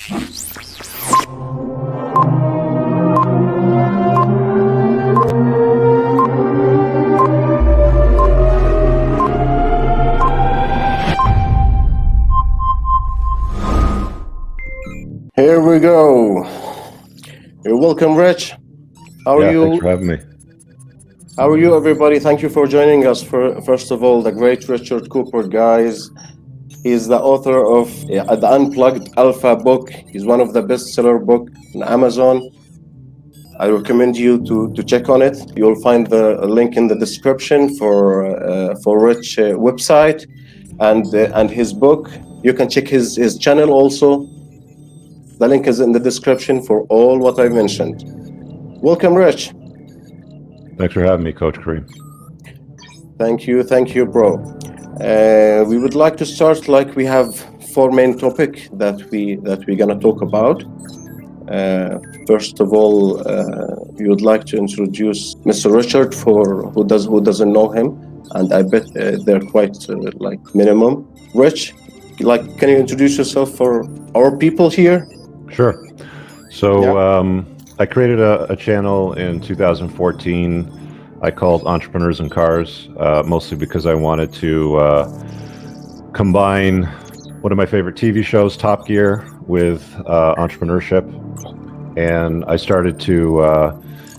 Here we go. You're welcome, Rich. How are you? Thanks for having me. How are you, everybody? Thank you for joining us. First of all, the great Rيتشارد Cooper, guys. He's the author of the Unplugged Alpha book. He's one of the bestseller book on Amazon. I recommend you to check on it. You'll find the link in the description for Rich website and his book. You can check his channel also. The link is in the description for all what I mentioned. Welcome, Rich. Thanks for having me, Coach Kareem. Thank you, bro. We would like to start like we have four main topic that we're gonna talk about. First of all, we would like to introduce Mr. Rيtشارد for who doesn't know him, and I bet they're quite like minimum. Rich, like, can you introduce yourself for our people here? Sure. So I created a channel in 2014 I called Entrepreneurs in Cars, mostly because I wanted to combine one of my favorite TV shows, Top Gear, with entrepreneurship. And I started to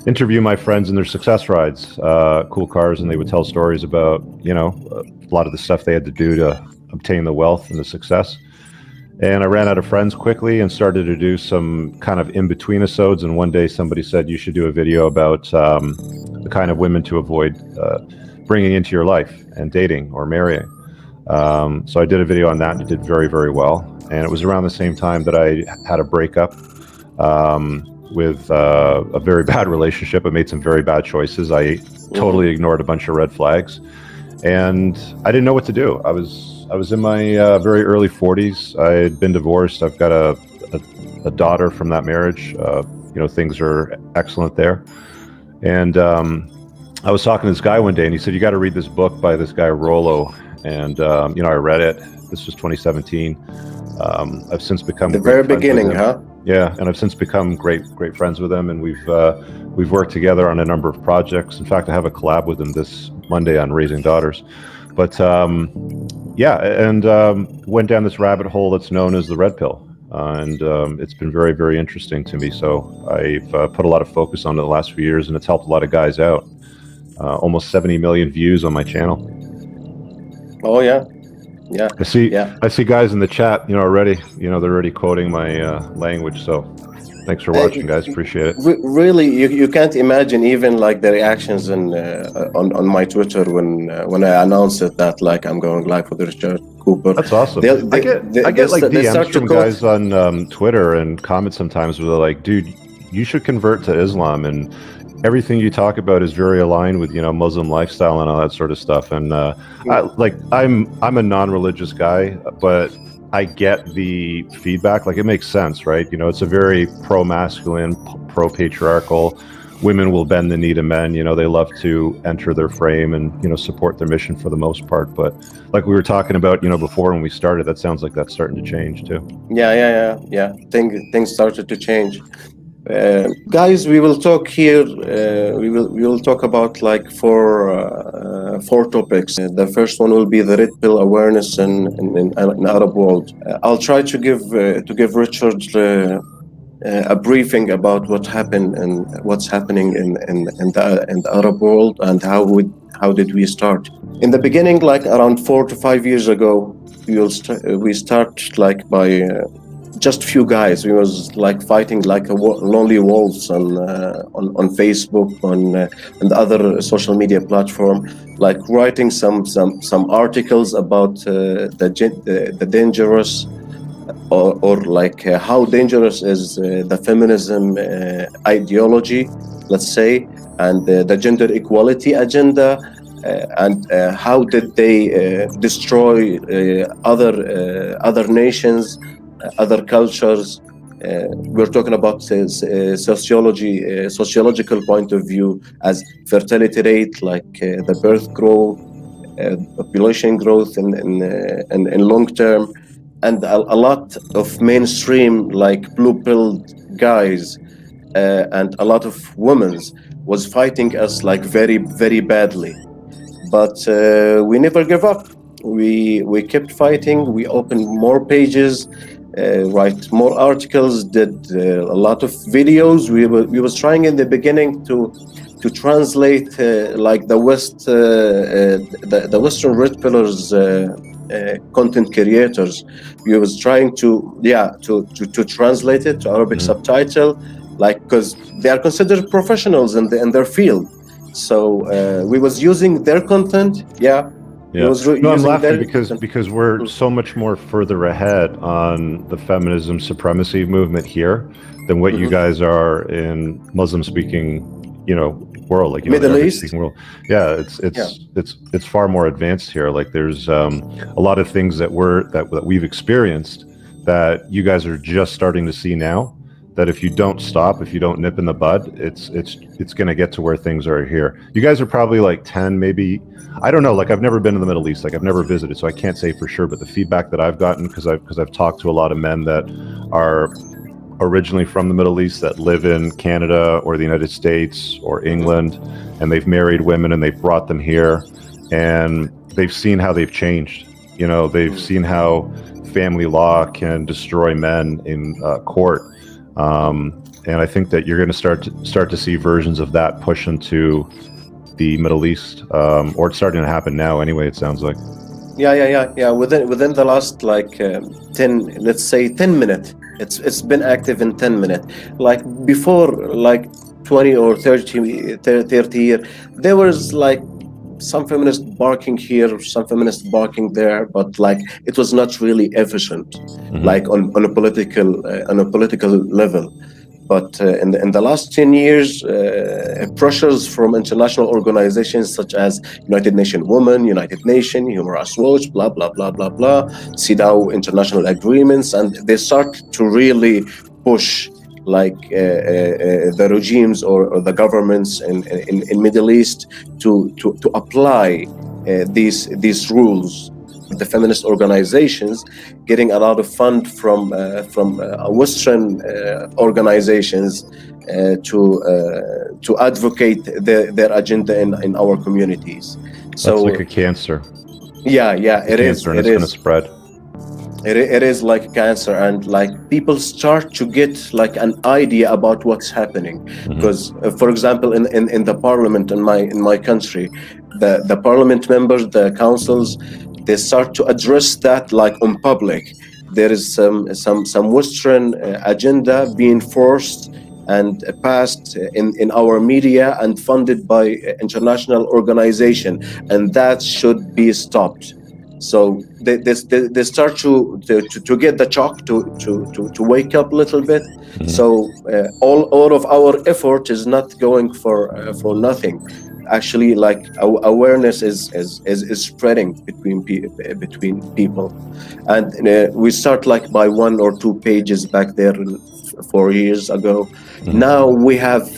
interview my friends in their success rides, cool cars, and they would tell stories about, you know, a lot of the stuff they had to do to obtain the wealth and the success. And I ran out of friends quickly and started to do some kind of in-between episodes. And one day somebody said, you should do a video about the kind of women to avoid bringing into your life and dating or marrying. So I did a video on that and it did very, very well. And it was around the same time that I had a breakup with a very bad relationship. I made some very bad choices. I totally ignored a bunch of red flags. And I didn't know what to do. I was in my very early 40s. I had been divorced. I've got a daughter from that marriage. You know, things are excellent there. And I was talking to this guy one day, and he said, "You got to read this book by this guy Rollo." And you know, I read it. This was 2017. I've since become the very beginning, huh? Yeah, and I've since become great friends with him, and we've worked together on a number of projects. In fact, I have a collab with him this Monday on raising daughters. But yeah, and went down this rabbit hole that's known as the red pill, and it's been very, very interesting to me. So I've put a lot of focus on it the last few years, and it's helped a lot of guys out. Almost 70 million views on my channel. Oh yeah. Yeah. I see guys in the chat, you know, already, you know, they're already quoting my language. So thanks for watching, guys. Appreciate it. Really, you can't imagine even like the reactions on my Twitter when I announced it that like I'm going live with Rيtشارد Cooper. That's awesome. I get like DMs from guys on Twitter and comments sometimes where they're like, "Dude, you should convert to Islam, and everything you talk about is very aligned with, you know, Muslim lifestyle and all that sort of stuff." And I'm a non-religious guy, but I get the feedback. Like, it makes sense, right? You know, it's a very pro-masculine, pro-patriarchal. Women will bend the knee to men. You know, they love to enter their frame and, you know, support their mission for the most part. But like we were talking about, you know, before when we started, that sounds like that's starting to change too. Yeah. Things started to change. Guys, we will talk here. We will talk about like four topics. The first one will be the red pill awareness in Arab world. I'll try to give Rيtشارد a briefing about what happened and what's happening in the Arab world and how did we start. In the beginning, like around 4 to 5 years ago, we start like by just few guys. We was like fighting like lonely wolves on Facebook, and other social media platform, like writing some articles about the dangerous or like how dangerous is the feminism ideology, let's say, and the gender equality agenda, and how did they destroy other nations, other cultures. We're talking about sociological point of view, as fertility rate, like the birth growth, population growth in long term, and a lot of mainstream like blue-pilled guys and a lot of women was fighting us like very, very badly. But we never gave up. We kept fighting. We opened more pages, write more articles, did a lot of videos. We was trying in the beginning to translate like the the Western red pillars content creators. We was trying to translate it to Arabic subtitle, like, because they are considered professionals in their field. So we was using their content. Yeah. I'm laughing because we're so much more further ahead on the feminism supremacy movement here than what you guys are in Muslim-speaking, world, like Middle East world. Yeah, it's far more advanced here. Like there's a lot of things that we've experienced that you guys are just starting to see now. That if you don't stop, if you don't nip in the bud, it's going to get to where things are here. You guys are probably like 10, maybe. I don't know. Like I've never been in the Middle East. Like I've never visited, so I can't say for sure. But the feedback that I've gotten, because I've talked to a lot of men that are originally from the Middle East that live in Canada or the United States or England, and they've married women and they've brought them here, and they've seen how they've changed. They've seen how family law can destroy men in court. And I think that you're going to start to see versions of that push into the Middle East, or it's starting to happen now. Anyway, it sounds like. Yeah. Within the last like 10 minutes, it's been active in 10 minutes. Like before, like 20 or 30 years, there was like some feminists barking here, some feminists barking there, but like it was not really efficient, like on a political level. But in the last 10 years, pressures from international organizations such as United Nations Women, United Nations, Human Rights Watch, blah, blah, blah, blah, blah, CEDAW international agreements, and they start to really push like the regimes or the governments in Middle East to apply these rules. The feminist organizations getting a lot of fund from Western organizations to advocate their agenda in our communities. So that's like a cancer. Yeah, it is. It is going to spread. It is like cancer, and like people start to get like an idea about what's happening. Because, for example, in the parliament in my country, the parliament members, the councils, they start to address that like on public. There is some Western agenda being forced and passed in our media and funded by international organization, and that should be stopped. So they start to get the shock to wake up a little bit. So all of our effort is not going for nothing. Actually, like awareness is spreading between people, and we start like by 1 or 2 pages back there 4 years ago. Now we have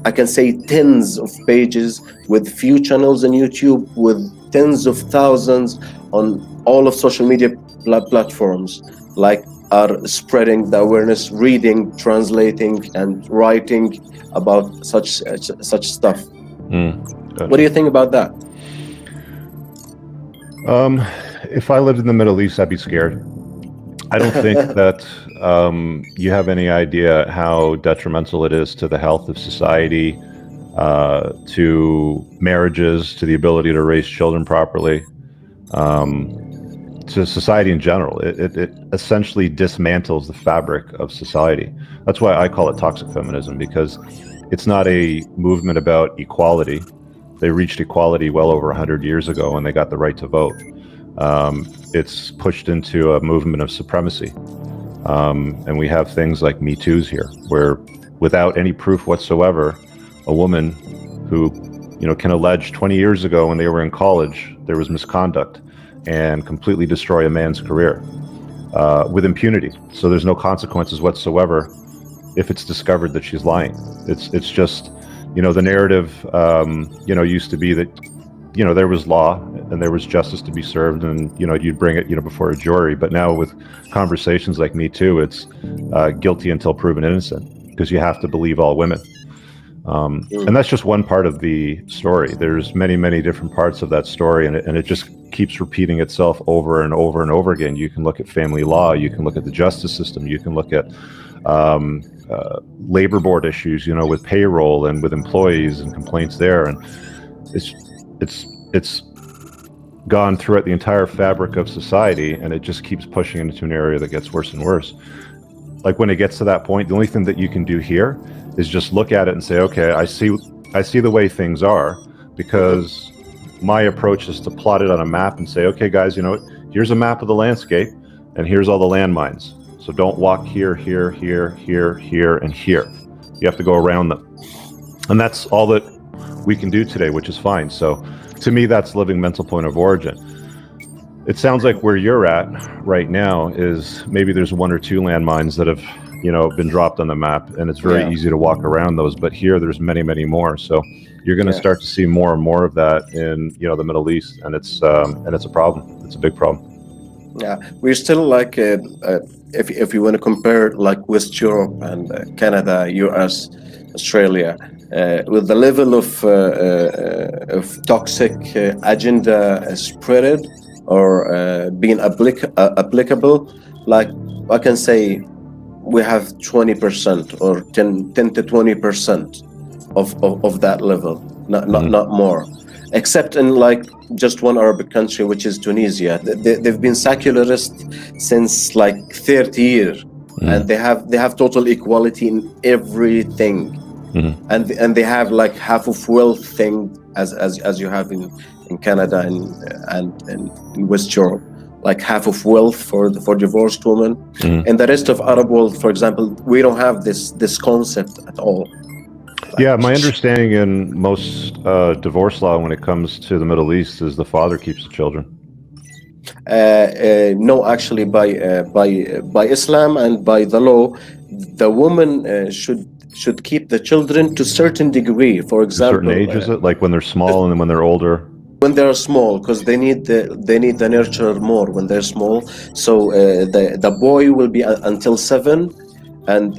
I can say tens of pages with few channels on YouTube, with tens of thousands on all of social media platforms, like are spreading the awareness, reading, translating, and writing about such stuff. What do you think about that? If I lived in the Middle East, I'd be scared. I don't think that you have any idea how detrimental it is to the health of society, to marriages, to the ability to raise children properly, to society in general. It essentially dismantles the fabric of society. That's why I call it toxic feminism, because it's not a movement about equality. They reached equality well over 100 years ago when they got the right to vote. It's pushed into a movement of supremacy. And we have things like Me Too's here, where without any proof whatsoever, a woman who can allege 20 years ago when they were in college there was misconduct and completely destroy a man's career with impunity. So there's no consequences whatsoever if it's discovered that she's lying. It's just, the narrative, used to be that, there was law and there was justice to be served, and you'd bring it before a jury. But now with conversations like Me Too, it's guilty until proven innocent, because you have to believe all women. And that's just one part of the story. There's many different parts of that story, and it just keeps repeating itself over and over and over again. You can look at family law, you can look at the justice system, you can look at labor board issues, with payroll and with employees and complaints there, and it's gone throughout the entire fabric of society, and it just keeps pushing into an area that gets worse and worse. Like, when it gets to that point, the only thing that you can do here is just look at it and say, okay, I see the way things are, because my approach is to plot it on a map and say, okay, guys, here's a map of the landscape, and here's all the landmines. So don't walk here, here, here, here, here, and here. You have to go around them. And that's all that we can do today, which is fine. So to me, that's living mental point of origin. It sounds like where you're at right now is maybe there's one or two landmines that have, been dropped on the map, and it's very easy to walk around those. But here, there's many more. So you're going to start to see more and more of that in, the Middle East, and it's a problem. It's a big problem. Yeah, we're still like, if you want to compare like West Europe and Canada, US, Australia, with the level of toxic agenda spread or being applicable, like I can say we have 20% or 10 to 20% of that level, not more. Except in like just one Arabic country, which is Tunisia. They've been secularist since like 30 years, and they have total equality in everything, and they have like half of wealth thing as you have in Canada and in West Europe, like half of wealth for divorced women. In the rest of Arab world, for example, we don't have this concept at all. Yeah, my understanding in most divorce law when it comes to the Middle East is the father keeps the children. No, actually, by Islam and by the law, the woman should keep the children to a certain degree. For example, a certain age, is it? Like when they're small and then when they're older? When they're small, because they need the nurture more when they're small. So the boy will be until 7, and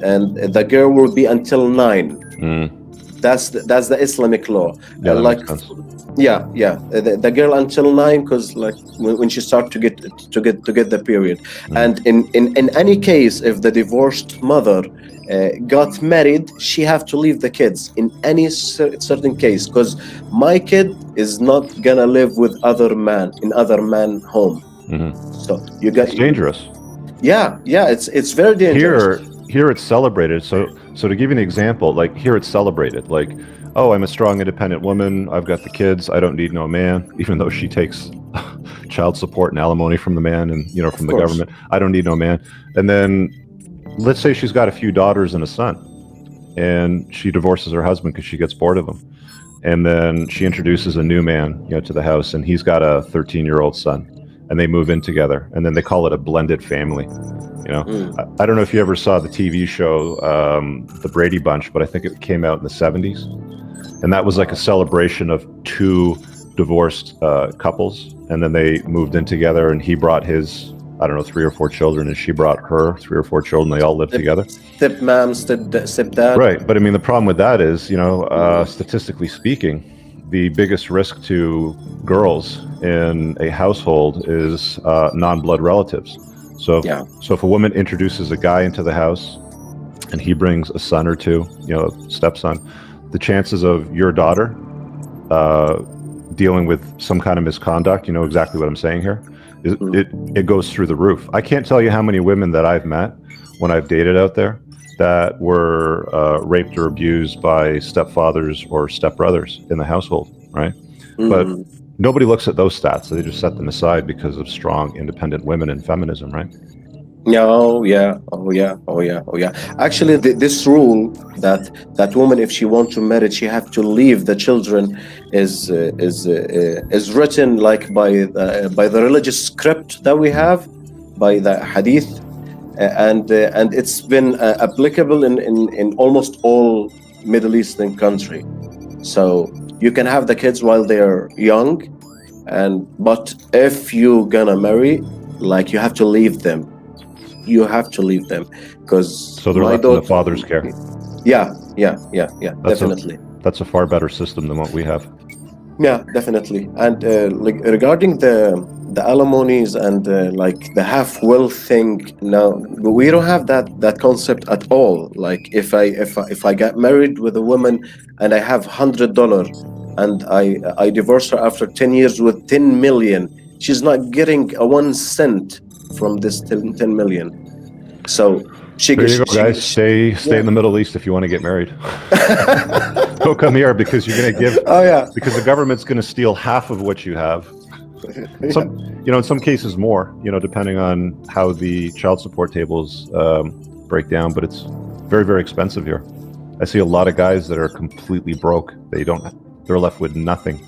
the girl will be until 9. That's the Islamic law. Yeah, that makes sense. The girl until 9, because like when she starts to get the period. And in any case, if the divorced mother got married, she have to leave the kids in any certain case, because my kid is not gonna live with other man home. So it's dangerous. It's very dangerous. Here it's celebrated. So to give you an example, like here it's celebrated. Like, oh, I'm a strong, independent woman. I've got the kids. I don't need no man, even though she takes child support and alimony from the man and from the government. I don't need no man. And then let's say she's got a few daughters and a son, and she divorces her husband because she gets bored of him. And then she introduces a new man, to the house, and he's got a 13-year-old son, and they move in together, and then they call it a blended family. I don't know if you ever saw the TV show, The Brady Bunch, but I think it came out in the 70s. And that was like a celebration of two divorced couples. And then they moved in together, and he brought his, 3 or 4 children, and she brought her 3 or 4 children. They all lived together. Stepmom, stepdad. Right. But I mean, the problem with that is, statistically speaking, the biggest risk to girls in a household is non-blood relatives. So if a woman introduces a guy into the house and he brings a son or two, a stepson, the chances of your daughter dealing with some kind of misconduct, exactly what I'm saying here, it goes through the roof. I can't tell you how many women that I've met when I've dated out there that were raped or abused by stepfathers or stepbrothers in the household, right? But nobody looks at those stats. They just set them aside because of strong, independent women and feminism, right? Oh yeah. Actually, this rule that woman, if she wants to marry, she have to leave the children is written like by the religious script that we have, by the hadith, and it's been applicable in almost all Middle Eastern country. So you can have the kids while they're young, but if you gonna marry, like, you have to leave them. You have to leave them, because so they're left in the father's care. Yeah, definitely. That's a far better system than what we have. Yeah, definitely. And like, regarding the alimonies and like the half will thing, now we don't have that concept at all. Like, if I get married with a woman and I have $100, and I divorce her after 10 years with 10 million, she's not getting a 1 cent from this 10 million. So there you go, guys. Stay in the Middle East if you want to get married. Don't come here, because you're going to give. Oh yeah. Because the government's going to steal half of what you have. Some, in some cases more. Depending on how the child support tables break down. But it's very, very expensive here. I see a lot of guys that are completely broke. They're left with nothing.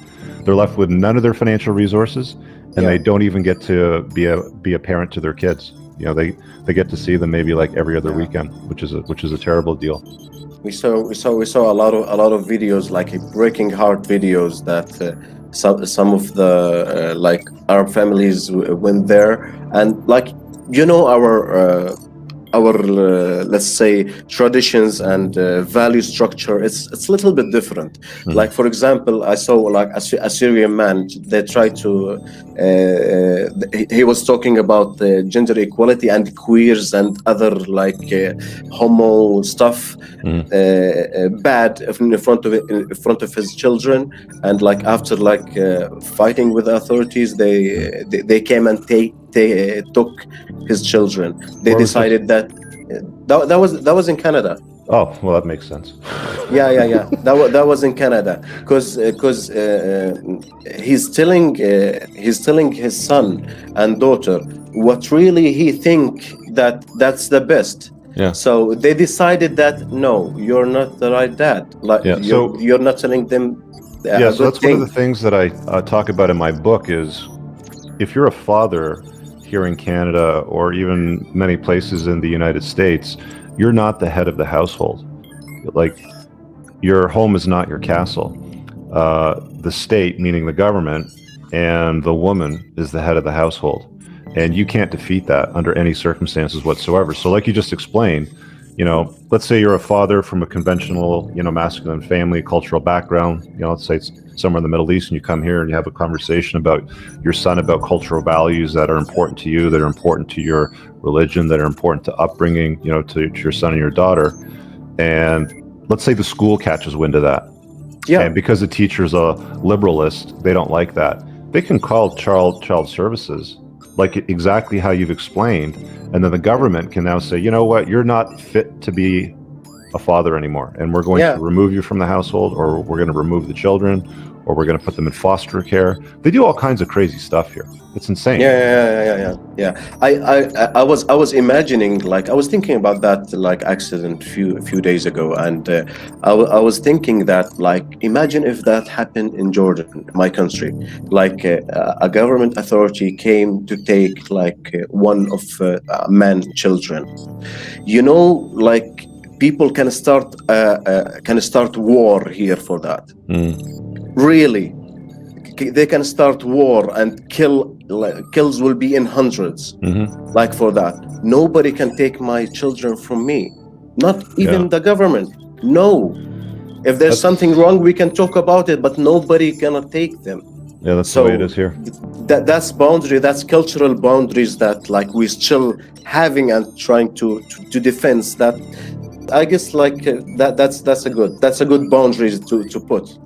They're left with none of their financial resources, and they don't even get to be a parent to their kids. They get to see them maybe like every other weekend, which is a terrible deal. We saw a lot of videos, like breaking heart videos, that some of the like Arab families went there, and like, our let's say traditions and value structure, it's a little bit different. Like, for example, I saw like a Syrian man. They tried to he was talking about gender equality and queers and other like homo stuff, bad in front of his children, and like after like fighting with the authorities, they came and took his children. They decided that was in Canada. Oh, well, that makes sense. Yeah. That was in Canada, because he's telling his son and daughter what really he think that's the best. Yeah. So they decided that no, you're not the right dad. Like, you're not telling them. Yeah. So that's one of the things that I talk about in my book is, if you're a father here in Canada, or even many places in the United States, you're not the head of the household. Like, your home is not your castle. The state, meaning the government, and the woman is the head of the household. And you can't defeat that under any circumstances whatsoever. So like you just explained, let's say you're a father from a conventional, masculine family, cultural background, let's say it's somewhere in the Middle East, and you come here and you have a conversation about your son, about cultural values that are important to you, that are important to your religion, that are important to upbringing, to your son and your daughter. And let's say the school catches wind of that. Yeah. And because the teacher's a liberalist, they don't like that. They can call child services, like exactly how you've explained. And then the government can now say, you know what, you're not fit to be a father anymore, and we're going to remove you from the household, or we're going to remove the children, or we're going to put them in foster care. They do all kinds of crazy stuff here. It's insane. Yeah. I was imagining, like, I was thinking about that like accident a few days ago, and I was thinking that, like, imagine if that happened in Jordan, my country, like a government authority came to take like one of man's children. Like, people can start war here for that. Really, they can start war and kills will be in hundreds. Like, for that, nobody can take my children from me, not even the government. No, if there's something wrong, we can talk about it, but nobody gonna take them. Yeah, that's the way it is here. That's boundary, that's cultural boundaries that, like, we're still having and trying to defend that. I guess like that's a good boundary to put.